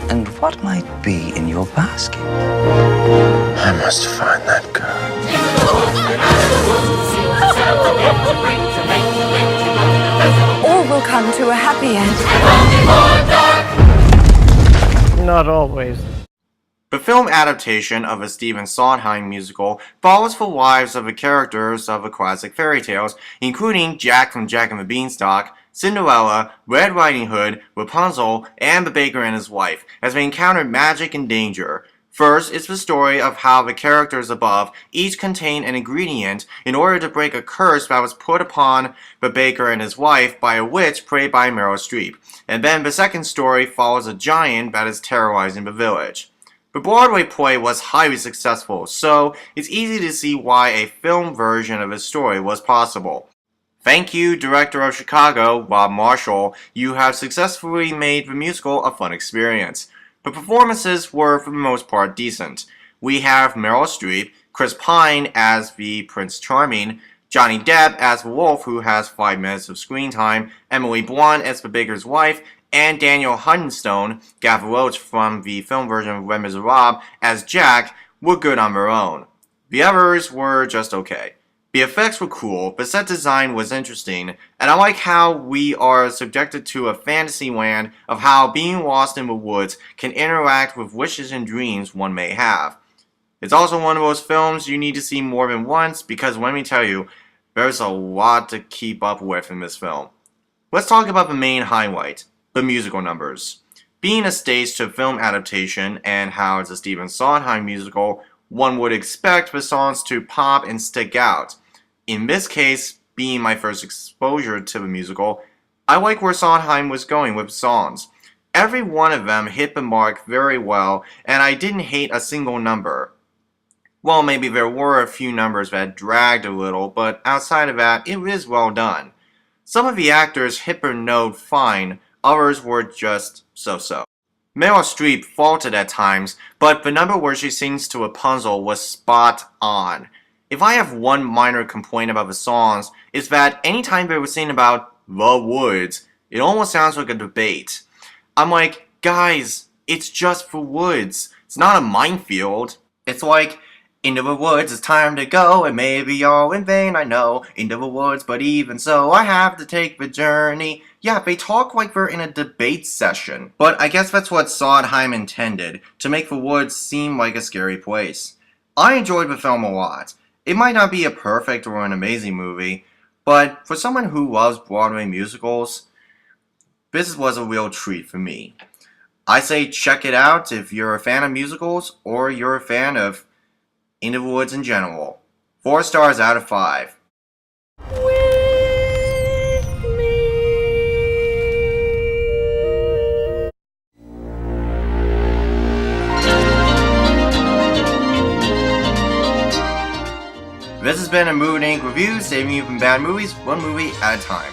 And what might be in your basket? I must find that girl. All will come to a happy end. Not always. The film adaptation of a Stephen Sondheim musical follows the lives of the characters of the classic fairy tales, including Jack from Jack and the Beanstalk, Cinderella, Red Riding Hood, Rapunzel, and the baker and his wife, as they encounter magic and danger. First, it's the story of how the characters above each contain an ingredient in order to break a curse that was put upon the baker and his wife by a witch played by Meryl Streep. And then the second story follows a giant that is terrorizing the village. The Broadway play was highly successful, so it's easy to see why a film version of the story was possible. Thank you, director of Chicago, Rob Marshall. You have successfully made the musical a fun experience. The performances were, for the most part, decent. We have Meryl Streep, Chris Pine as the Prince Charming, Johnny Depp as the wolf who has 5 minutes of screen time, Emily Blunt as the baker's wife, and Daniel Huttonstone, Gavin Roach from the film version of Les Miserables, as Jack, were good on their own. The others were just okay. The effects were cool, the set design was interesting, and I like how we are subjected to a fantasy land of how being lost in the woods can interact with wishes and dreams one may have. It's also one of those films you need to see more than once because let me tell you, there's a lot to keep up with in this film. Let's talk about the main highlight, the musical numbers. Being a stage-to-film adaptation and how it's a Stephen Sondheim musical, one would expect the songs to pop and stick out. In this case, being my first exposure to the musical, I like where Sondheim was going with songs. Every one of them hit the mark very well, and I didn't hate a single number. Well, maybe there were a few numbers that dragged a little, but outside of that, it is well done. Some of the actors hit their note fine, others were just so-so. Meryl Streep faltered at times, but the number where she sings to Rapunzel was spot on. If I have one minor complaint about the songs, it's that anytime they were singing about the woods, it almost sounds like a debate. I'm like, guys, it's just the woods. It's not a minefield. It's like, into the woods, it's time to go, and maybe all in vain, I know. Into the woods, but even so, I have to take the journey. Yeah, they talk like they're in a debate session. But I guess that's what Sondheim intended, to make the woods seem like a scary place. I enjoyed the film a lot. It might not be a perfect or an amazing movie, but for someone who loves Broadway musicals, this was a real treat for me. I say check it out if you're a fan of musicals or you're a fan of Into the Woods in general. 4 stars out of 5. This has been a Moviedudeinc review, saving you from bad movies, one movie at a time.